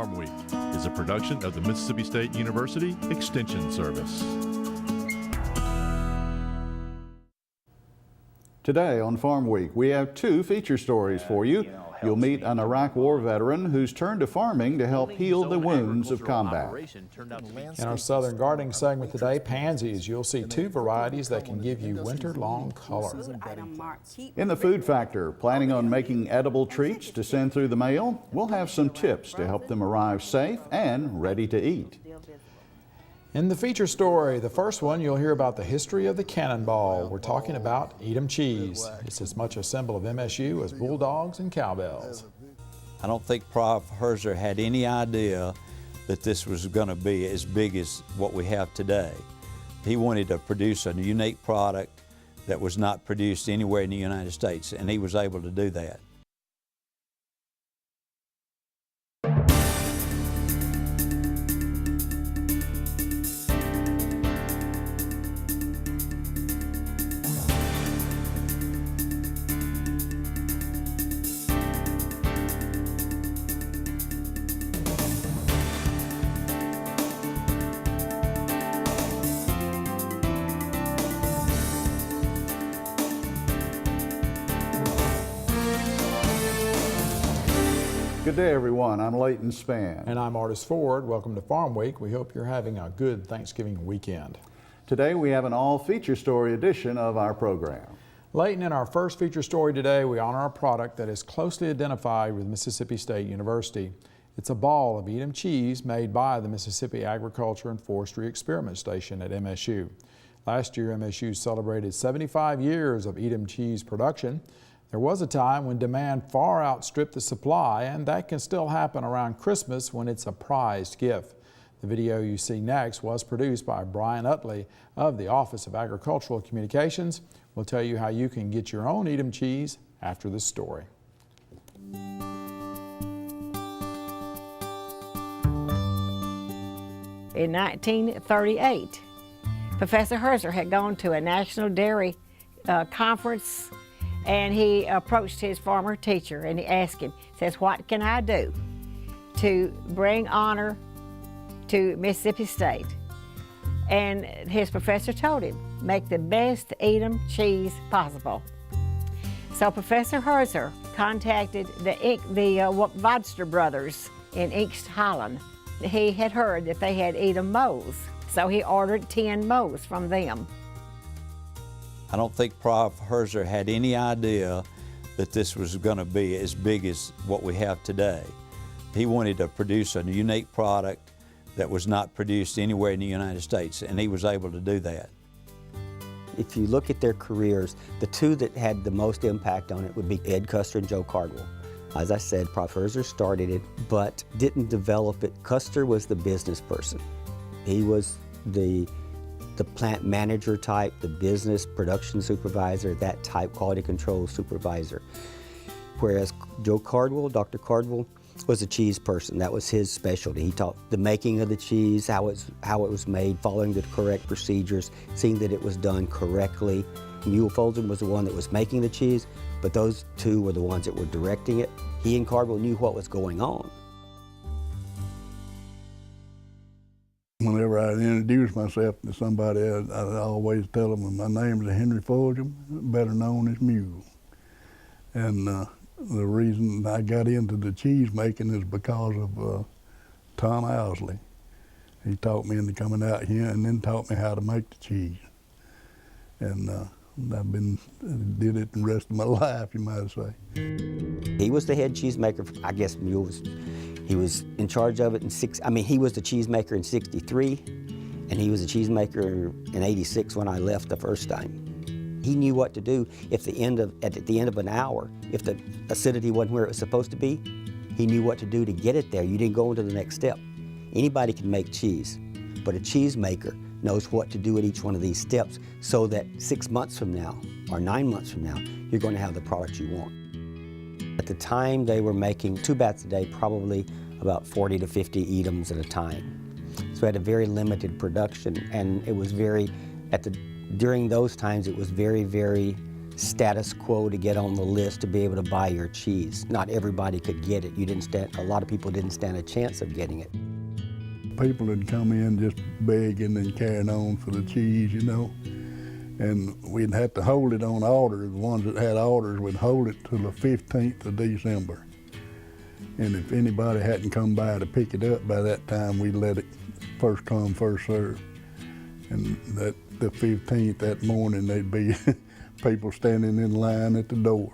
Farm Week is a production of the Mississippi State University Extension Service. Today on Farm Week, we have two feature stories for you. You'll meet an Iraq War veteran who's turned to farming to help heal the wounds of combat. In our Southern Gardening segment today, Pansies, you'll see two varieties that can give you winter-long color. In the Food Factor, planning on making edible treats to send through the mail? We'll have some tips to help them arrive safe and ready to eat. In the feature story, the first one, you'll hear about the history of the cannonball. We're talking about Edam cheese. It's as much a symbol of MSU as bulldogs and cowbells. I don't think Prof. Herzer had any idea that this was going to be as big as what we have today. He wanted to produce a unique product that was not produced anywhere in the United States, and he was able to do that. Good day, everyone. I'm Leighton Spann. And I'm Artis Ford. Welcome to Farm Week. We hope you're having a good Thanksgiving weekend. Today we have an all-feature story edition of our program. Leighton, in our first feature story today, we honor a product that is closely identified with Mississippi State University. It's a ball of Edam cheese made by the Mississippi Agriculture and Forestry Experiment Station at MSU. Last year, MSU celebrated 75 years of Edam cheese production. There was a time when demand far outstripped the supply, and that can still happen around Christmas when it's a prized gift. The video you see next was produced by Brian Utley of the Office of Agricultural Communications. We'll tell you how you can get your own Edam cheese after this story. In 1938, Professor Herzer had gone to a national dairy conference, and he approached his former teacher and he asked him, says, what can I do to bring honor to Mississippi State? And his professor told him, make the best Edam cheese possible. So Professor Herzer contacted the Wadster brothers in East Holland. He had heard that they had Edam moles, so he ordered 10 moles from them. I don't think Prof. Herzer had any idea that this was going to be as big as what we have today. He wanted to produce a unique product that was not produced anywhere in the United States, and he was able to do that. If you look at their careers, the two that had the most impact on it would be Ed Custer and Joe Cardwell. As I said, Prof. Herzer started it, but didn't develop it. Custer was the business person. He was the plant manager type, the business production supervisor, that type quality control supervisor. Whereas Joe Cardwell, Dr. Cardwell, was a cheese person. That was his specialty. He taught the making of the cheese, how it was made, following the correct procedures, seeing that it was done correctly. Mule Folsom was the one that was making the cheese, but those two were the ones that were directing it. He and Cardwell knew what was going on. Whenever I introduce myself to somebody, I always tell them my name is Henry Fulgham, better known as Mule. And the reason I got into the cheese making is because of Tom Owsley. He taught me into coming out here and then taught me how to make the cheese. And did it the rest of my life, you might say. He was the head cheesemaker. I guess Mule he was in charge of it he was the cheesemaker in '63, and he was a cheesemaker in '86 when I left the first time. He knew what to do at the end of an hour. If the acidity wasn't where it was supposed to be, he knew what to do to get it there. You didn't go into the next step. Anybody can make cheese, but a cheesemaker knows what to do at each one of these steps so that 6 months from now or 9 months from now, you're going to have the product you want. At the time, they were making 2 bats a day, probably about 40 to 50 Edams at a time. So we had a very limited production, and it was during those times, it was very, very status quo to get on the list to be able to buy your cheese. Not everybody could get it. A lot of people didn't stand a chance of getting it. People would come in just begging and carrying on for the cheese, you know. And we'd have to hold it on order. The ones that had orders would hold it till the 15th of December. And if anybody hadn't come by to pick it up by that time, we'd let it first come, first serve. And the 15th that morning, there'd be people standing in line at the door.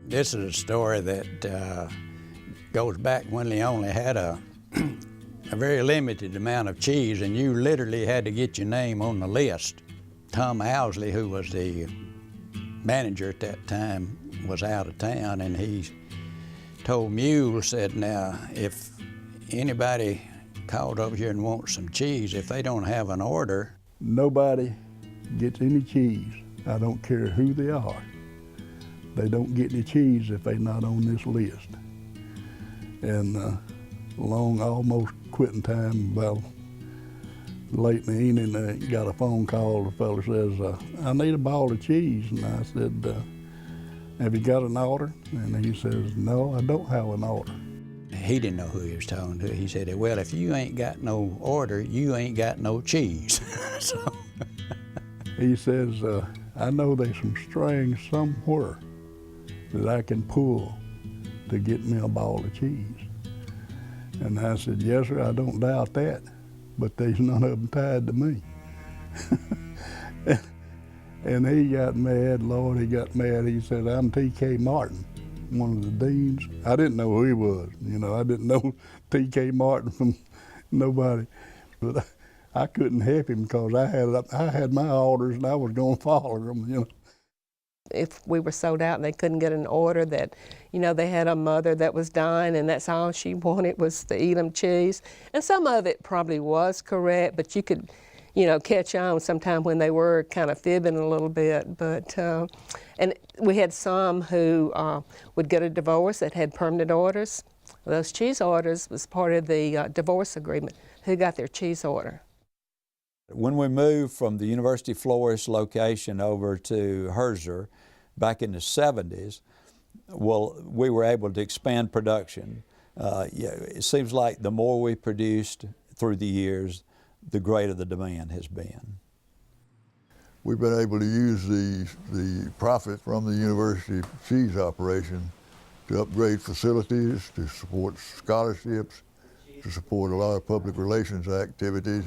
This is a story that goes back when they only had a very limited amount of cheese, and you literally had to get your name on the list. Tom Owsley, who was the manager at that time, was out of town, and he told Mule, said, now, if anybody called over here and wants some cheese, if they don't have an order. Nobody gets any cheese. I don't care who they are. They don't get any cheese if they're not on this list. And almost quitting time, about late in the evening, I got a phone call. The fellow says, I need a ball of cheese. And I said, have you got an order? And he says, no, I don't have an order. He didn't know who he was talking to. He said, well, if you ain't got no order, you ain't got no cheese. So. He says, I know there's some strings somewhere that I can pull to get me a ball of cheese. And I said, yes, sir, I don't doubt that, but there's none of them tied to me. And he got mad, Lord, he got mad. He said, I'm T.K. Martin, one of the deans. I didn't know who he was. You know, I didn't know T.K. Martin from nobody. But I couldn't help him because I had my orders and I was going to follow them, you know. If we were sold out and they couldn't get an order, that, you know, they had a mother that was dying and that's all she wanted was the Edam cheese. And some of it probably was correct, but you could, you know, catch on sometime when they were kind of fibbing a little bit. But, and we had some who would get a divorce that had permanent orders. Those cheese orders was part of the divorce agreement, who got their cheese order. When we moved from the University Florist location over to Herzer back in the 70s, well, we were able to expand production. It seems like the more we produced through the years, the greater the demand has been. We've been able to use the profit from the university cheese operation to upgrade facilities, to support scholarships, to support a lot of public relations activities.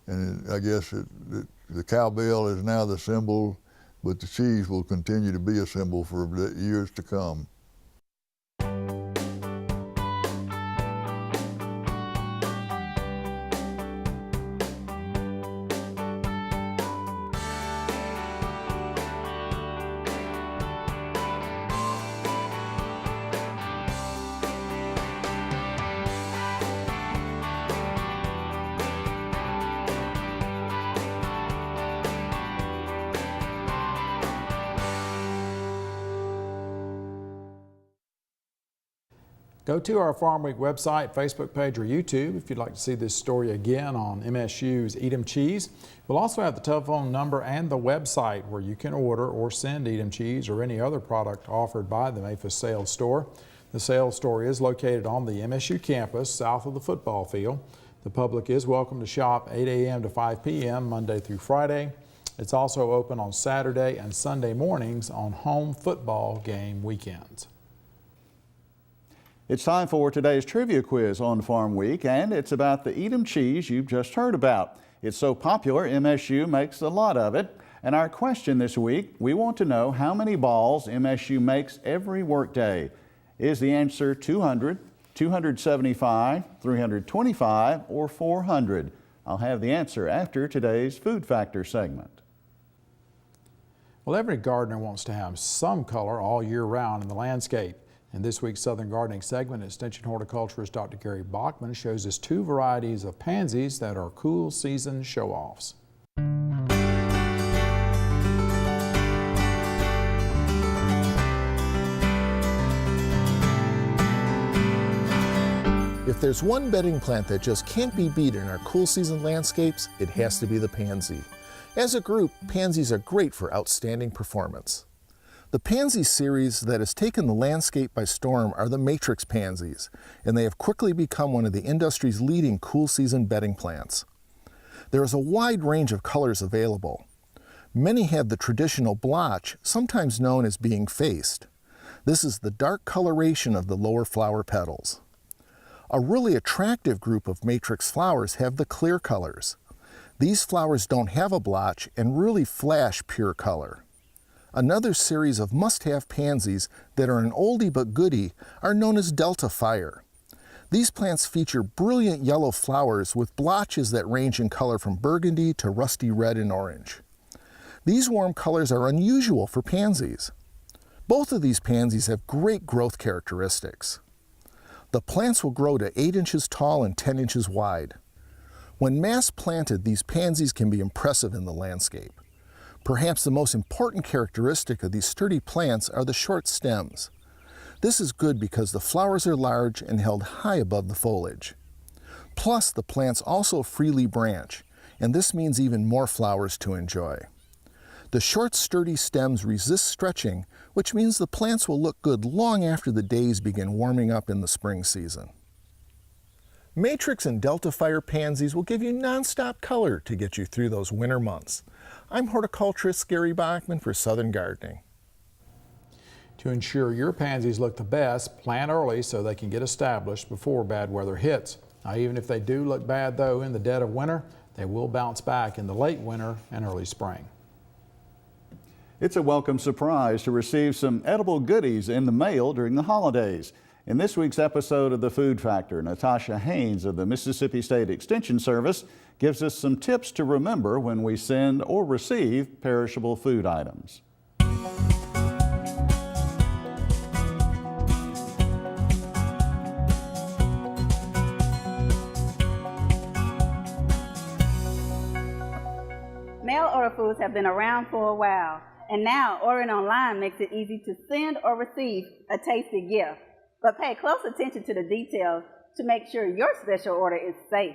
And I guess the cowbell is now the symbol, but the cheese will continue to be a symbol for years to come. Go to our Farm Week website, Facebook page, or YouTube if you'd like to see this story again on MSU's Edam cheese. We'll also have the telephone number and the website where you can order or send Edam cheese or any other product offered by the Memphis Sales Store. The sales store is located on the MSU campus south of the football field. The public is welcome to shop 8 a.m. to 5 p.m. Monday through Friday. It's also open on Saturday and Sunday mornings on home football game weekends. It's time for today's trivia quiz on Farm Week, and it's about the Edam cheese you've just heard about. It's so popular, MSU makes a lot of it. And our question this week, we want to know how many balls MSU makes every workday. Is the answer 200, 275, 325, or 400? I'll have the answer after today's Food Factor segment. Well, every gardener wants to have some color all year round in the landscape. In this week's Southern Gardening segment, Extension horticulturist Dr. Gary Bachman shows us two varieties of pansies that are cool season show-offs. If there's one bedding plant that just can't be beat in our cool season landscapes, it has to be the pansy. As a group, pansies are great for outstanding performance. The pansy series that has taken the landscape by storm are the matrix pansies, and they have quickly become one of the industry's leading cool season bedding plants. There is a wide range of colors available. Many have the traditional blotch, sometimes known as being faced. This is the dark coloration of the lower flower petals. A really attractive group of matrix flowers have the clear colors. These flowers don't have a blotch and really flash pure color. Another series of must-have pansies that are an oldie but goodie are known as Delta Fire. These plants feature brilliant yellow flowers with blotches that range in color from burgundy to rusty red and orange. These warm colors are unusual for pansies. Both of these pansies have great growth characteristics. The plants will grow to 8 inches tall and 10 inches wide. When mass planted, these pansies can be impressive in the landscape. Perhaps the most important characteristic of these sturdy plants are the short stems. This is good because the flowers are large and held high above the foliage. Plus, the plants also freely branch, and this means even more flowers to enjoy. The short, sturdy stems resist stretching, which means the plants will look good long after the days begin warming up in the spring season. Matrix and Delta Fire pansies will give you nonstop color to get you through those winter months. I'm horticulturist Gary Bachman for Southern Gardening. To ensure your pansies look the best, plant early so they can get established before bad weather hits. Now, even if they do look bad though in the dead of winter, they will bounce back in the late winter and early spring. It's a welcome surprise to receive some edible goodies in the mail during the holidays. In this week's episode of The Food Factor, Natasha Haynes of the Mississippi State Extension Service gives us some tips to remember when we send or receive perishable food items. Mail order foods have been around for a while, and now ordering online makes it easy to send or receive a tasty gift. But pay close attention to the details to make sure your special order is safe.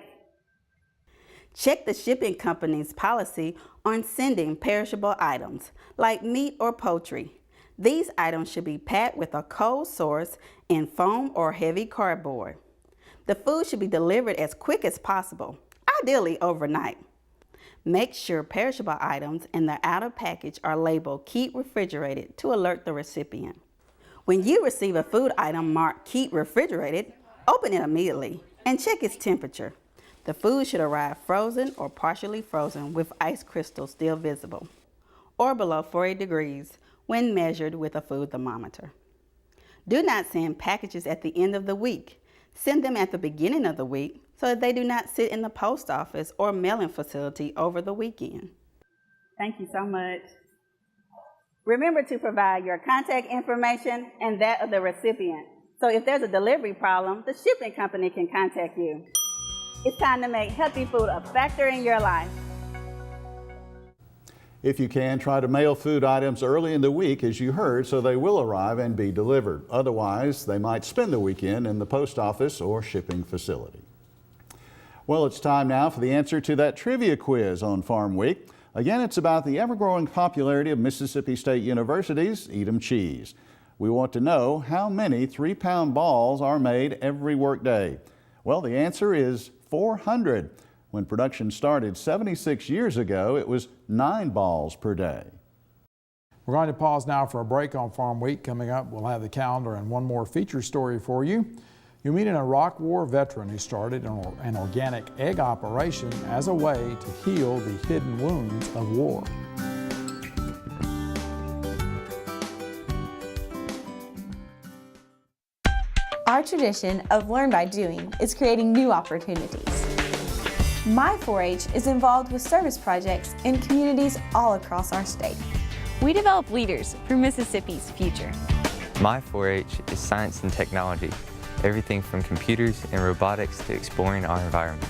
Check the shipping company's policy on sending perishable items, like meat or poultry. These items should be packed with a cold source in foam or heavy cardboard. The food should be delivered as quick as possible, ideally overnight. Make sure perishable items in the outer package are labeled "Keep Refrigerated" to alert the recipient. When you receive a food item marked "Keep Refrigerated," open it immediately and check its temperature. The food should arrive frozen or partially frozen with ice crystals still visible, or below 40 degrees when measured with a food thermometer. Do not send packages at the end of the week. Send them at the beginning of the week so that they do not sit in the post office or mailing facility over the weekend. Thank you so much. Remember to provide your contact information and that of the recipient. So if there's a delivery problem, the shipping company can contact you. It's time to make healthy food a factor in your life. If you can, try to mail food items early in the week, as you heard, so they will arrive and be delivered. Otherwise, they might spend the weekend in the post office or shipping facility. Well, it's time now for the answer to that trivia quiz on Farm Week. Again, it's about the ever-growing popularity of Mississippi State University's Edam cheese. We want to know how many 3-pound balls are made every workday. Well, the answer is 400. When production started 76 years ago, it was 9 balls per day. We're going to pause now for a break on Farm Week. Coming up, we'll have the calendar and one more feature story for you. You'll meet an Iraq War veteran who started an organic egg operation as a way to heal the hidden wounds of war. Our tradition of learn by doing is creating new opportunities. My 4-H is involved with service projects in communities all across our state. We develop leaders for Mississippi's future. My 4-H is science and technology, everything from computers and robotics to exploring our environment.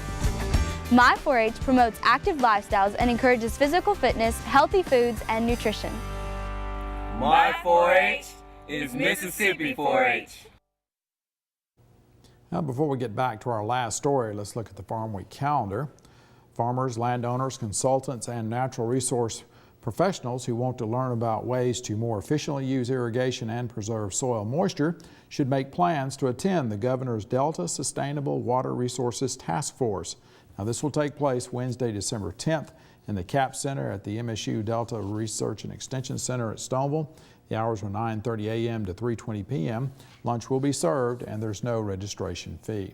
My 4-H promotes active lifestyles and encourages physical fitness, healthy foods, and nutrition. My 4-H is Mississippi 4-H. Now, before we get back to our last story, let's look at the Farm Week calendar. Farmers, landowners, consultants, and natural resource professionals who want to learn about ways to more efficiently use irrigation and preserve soil moisture should make plans to attend the Governor's Delta Sustainable Water Resources Task Force. Now, this will take place Wednesday, December 10th in the CAP Center at the MSU Delta Research and Extension Center at Stoneville. The hours are 9:30 a.m. to 3:20 p.m. Lunch will be served and there's no registration fee.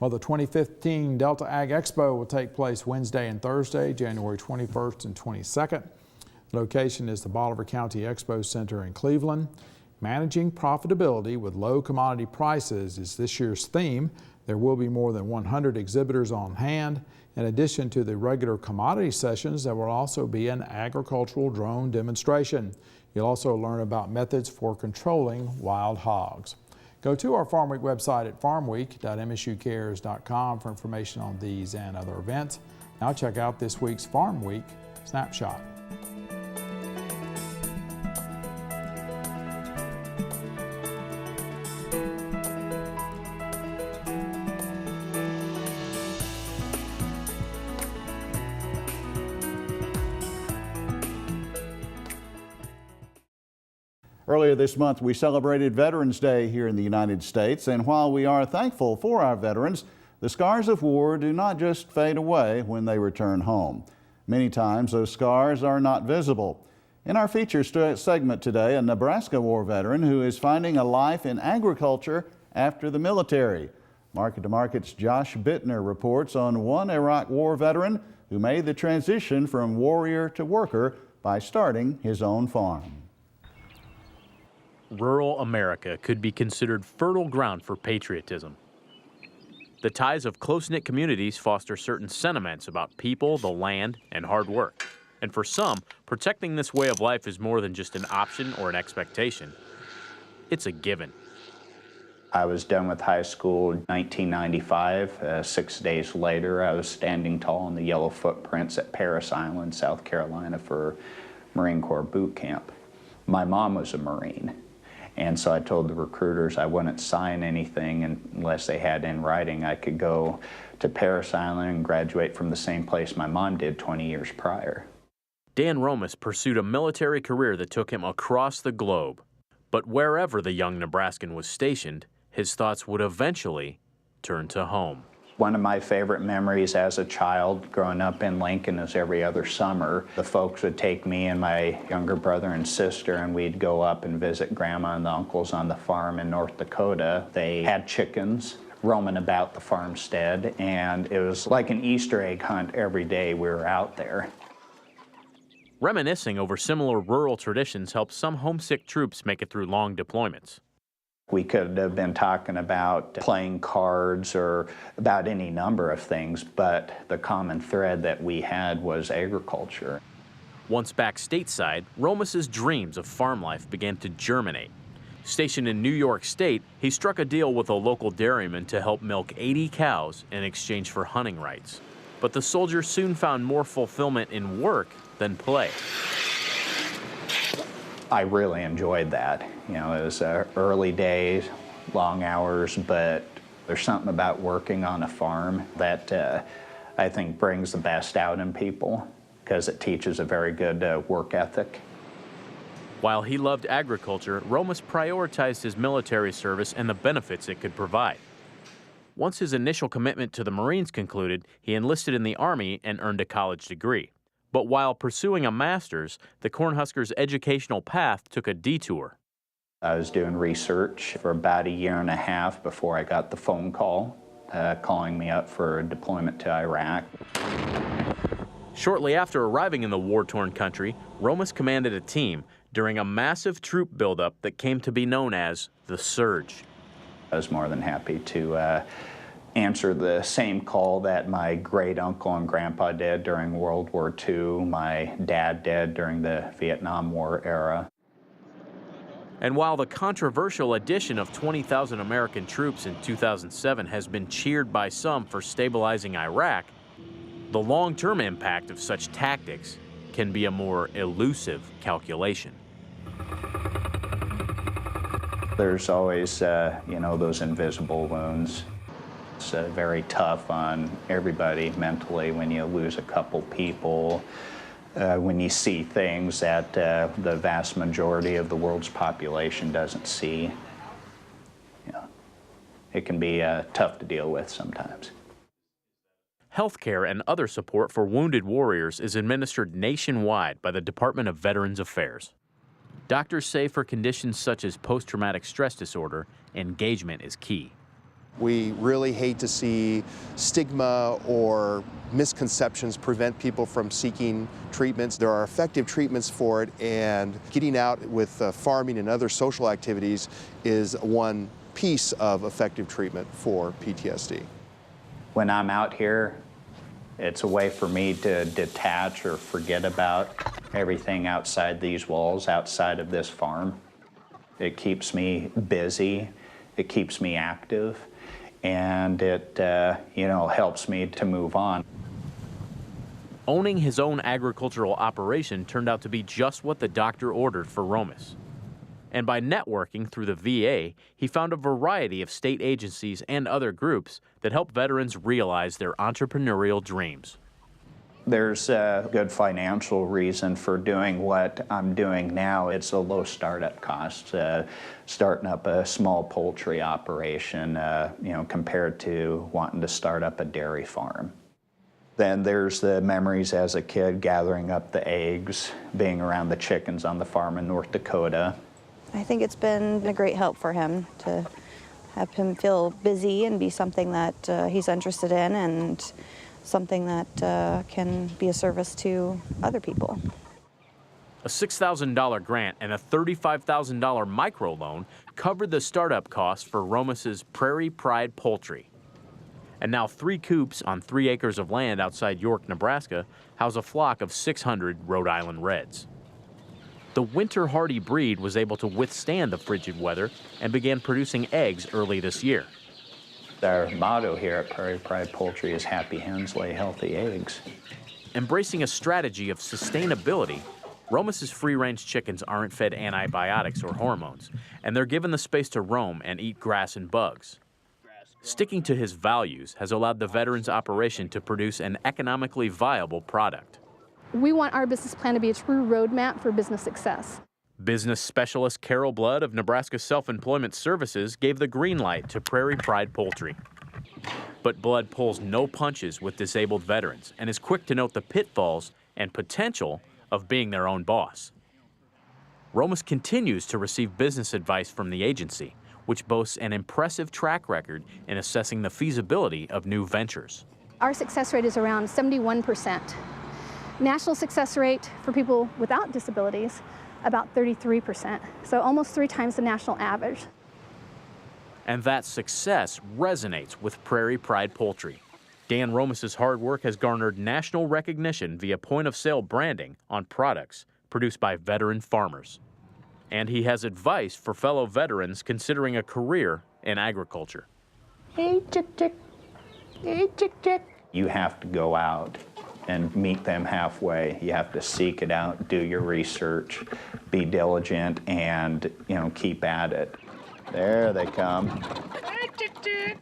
Well, the 2015 Delta Ag Expo will take place Wednesday and Thursday, January 21st and 22nd. The location is the Bolivar County Expo Center in Cleveland. Managing profitability with low commodity prices is this year's theme. There will be more than 100 exhibitors on hand. In addition to the regular commodity sessions, there will also be an agricultural drone demonstration. You'll also learn about methods for controlling wild hogs. Go to our Farm Week website at farmweek.msucares.com for information on these and other events. Now check out this week's Farm Week Snapshot. Earlier this month, we celebrated Veterans Day here in the United States, and while we are thankful for our veterans, the scars of war do not just fade away when they return home. Many times, those scars are not visible. In our feature segment today, a Nebraska war veteran who is finding a life in agriculture after the military. Market to Market's Josh Bittner reports on one Iraq war veteran who made the transition from warrior to worker by starting his own farm. Rural America could be considered fertile ground for patriotism. The ties of close-knit communities foster certain sentiments about people, the land, and hard work. And for some, protecting this way of life is more than just an option or an expectation. It's a given. I was done with high school in 1995. 6 days later, I was standing tall in the yellow footprints at Parris Island, South Carolina for Marine Corps boot camp. My mom was a Marine. And so I told the recruiters I wouldn't sign anything unless they had in writing I could go to Parris Island and graduate from the same place my mom did 20 years prior. Dan Romas pursued a military career that took him across the globe. But wherever the young Nebraskan was stationed, his thoughts would eventually turn to home. One of my favorite memories as a child growing up in Lincoln is every other summer. The folks would take me and my younger brother and sister and we'd go up and visit grandma and the uncles on the farm in North Dakota. They had chickens roaming about the farmstead and it was like an Easter egg hunt every day we were out there. Reminiscing over similar rural traditions helps some homesick troops make it through long deployments. We could have been talking about playing cards or about any number of things, but the common thread that we had was agriculture. Once back stateside, Romas's dreams of farm life began to germinate. Stationed in New York State, he struck a deal with a local dairyman to help milk 80 cows in exchange for hunting rights. But the soldier soon found more fulfillment in work than play. I really enjoyed that. You know, it was early days, long hours, but there's something about working on a farm that I think brings the best out in people because it teaches a very good work ethic. While he loved agriculture, Romas prioritized his military service and the benefits it could provide. Once his initial commitment to the Marines concluded, he enlisted in the Army and earned a college degree. But while pursuing a master's, the Cornhuskers' educational path took a detour. I was doing research for about a year and a half before I got the phone call calling me up for a deployment to Iraq. Shortly after arriving in the war-torn country, Romas commanded a team during a massive troop buildup that came to be known as the Surge. I was more than happy to answer the same call that my great uncle and grandpa did during World War II, my dad did during the Vietnam War era. And while the controversial addition of 20,000 American troops in 2007 has been cheered by some for stabilizing Iraq, the long-term impact of such tactics can be a more elusive calculation. There's always, you know, those invisible wounds. It's very tough on everybody mentally when you lose a couple people, when you see things that the vast majority of the world's population doesn't see. You know, it can be tough to deal with sometimes. Healthcare and other support for wounded warriors is administered nationwide by the Department of Veterans Affairs. Doctors say for conditions such as post-traumatic stress disorder, engagement is key. We really hate to see stigma or misconceptions prevent people from seeking treatments. There are effective treatments for it, and getting out with farming and other social activities is one piece of effective treatment for PTSD. When I'm out here, it's a way for me to detach or forget about everything outside these walls, outside of this farm. It keeps me busy, it keeps me active, and it helps me to move on. Owning his own agricultural operation turned out to be just what the doctor ordered for Romas. And by networking through the VA, he found a variety of state agencies and other groups that help veterans realize their entrepreneurial dreams. There's a good financial reason for doing what I'm doing now. It's a low startup cost, starting up a small poultry operation, compared to wanting to start up a dairy farm. Then there's the memories as a kid gathering up the eggs, being around the chickens on the farm in North Dakota. I think it's been a great help for him to have him feel busy and be something that he's interested in and something that can be a service to other people. A $6,000 grant and a $35,000 microloan covered the startup costs for Romas's Prairie Pride Poultry. And now 3 coops on 3 acres of land outside York, Nebraska, house a flock of 600 Rhode Island Reds. The winter hardy breed was able to withstand the frigid weather and began producing eggs early this year. Our motto here at Prairie Pride Poultry is happy hens lay healthy eggs. Embracing a strategy of sustainability, Romas's free-range chickens aren't fed antibiotics or hormones, and they're given the space to roam and eat grass and bugs. Sticking to his values has allowed the veterans operation to produce an economically viable product. We want our business plan to be a true roadmap for business success. Business specialist Carol Blood of Nebraska Self-Employment Services gave the green light to Prairie Pride Poultry. But Blood pulls no punches with disabled veterans and is quick to note the pitfalls and potential of being their own boss. Romas continues to receive business advice from the agency, which boasts an impressive track record in assessing the feasibility of new ventures. Our success rate is around 71%. National success rate for people without disabilities, about 33%, so almost 3 times the national average. And that success resonates with Prairie Pride Poultry. Dan Romas's hard work has garnered national recognition via point-of-sale branding on products produced by veteran farmers. And he has advice for fellow veterans considering a career in agriculture. Hey, chick, chick. Hey, chick, chick. You have to go out and meet them halfway. You have to seek it out, do your research, be diligent, and keep at it. There they come.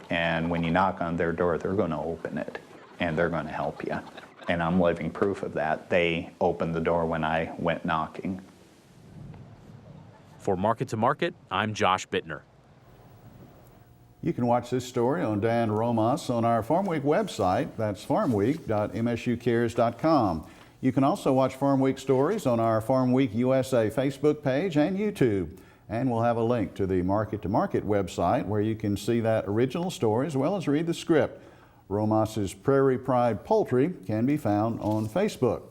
And when you knock on their door, they're going to open it, and they're going to help you. And I'm living proof of that. They opened the door when I went knocking. For Market to Market, I'm Josh Bittner. You can watch this story on Dan Romas on our Farm Week website. That's farmweek.msucares.com. You can also watch Farm Week stories on our Farm Week USA Facebook page and YouTube. And we'll have a link to the Market to Market website where you can see that original story as well as read the script. Romas's Prairie Pride Poultry can be found on Facebook.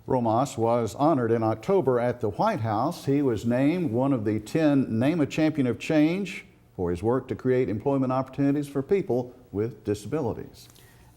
Romas was honored in October at the White House. He was named one of the 10 Name a Champion of Change for his work to create employment opportunities for people with disabilities.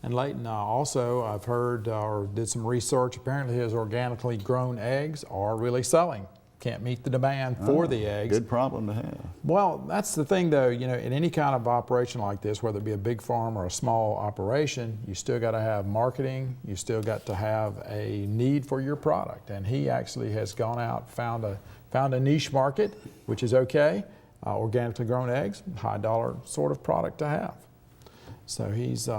And Leighton, also I've heard or did some research, apparently his organically grown eggs are really selling. Can't meet the demand for the eggs. Good problem to have. Well, that's the thing though, in any kind of operation like this, whether it be a big farm or a small operation, you still got to have marketing, you still got to have a need for your product. And he actually has gone out, found a niche market, which is okay. organically grown eggs, high dollar sort of product to have. So he's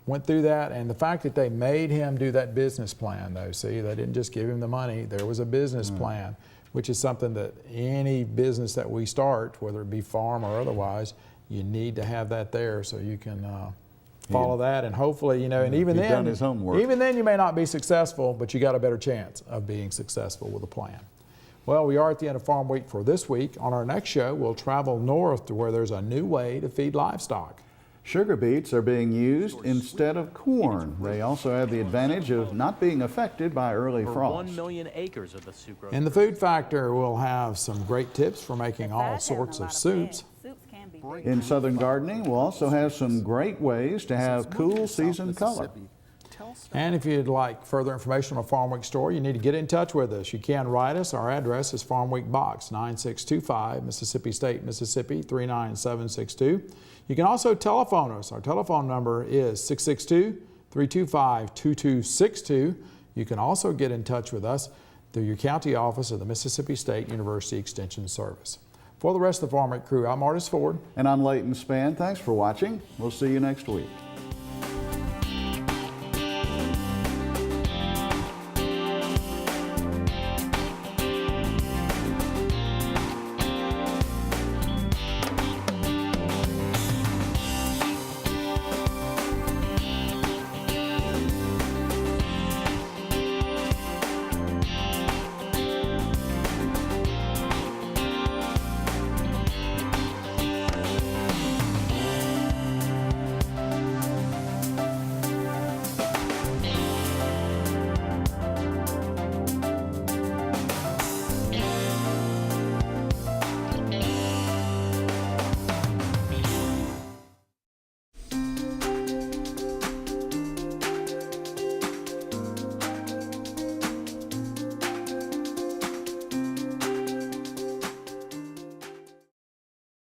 went through that, and the fact that they made him do that business plan though, see, they didn't just give him the money, there was a business plan, which is something that any business that we start, whether it be farm or otherwise, you need to have that there so you can follow that, and hopefully, you know, and even then, done his homework. even then you may not be successful, but you got a better chance of being successful with a plan. Well, we are at the end of Farm Week for this week. On our next show, we'll travel north to where there's a new way to feed livestock. Sugar beets are being used instead of corn. They also have the advantage of not being affected by early For frost. 1 million acres of the sucrose. In the Food Factor, we'll have some great tips for making all sorts of soups. In Southern Gardening, we'll also have some great ways to have cool season color. And if you'd like further information on a Farm Week store, you need to get in touch with us. You can write us. Our address is Farm Week Box 9625, Mississippi State, Mississippi 39762. You can also telephone us. Our telephone number is 662-325-2262. You can also get in touch with us through your county office of the Mississippi State University Extension Service. For the rest of the Farm Week crew, I'm Artis Ford. And I'm Leighton Spann. Thanks for watching. We'll see you next week.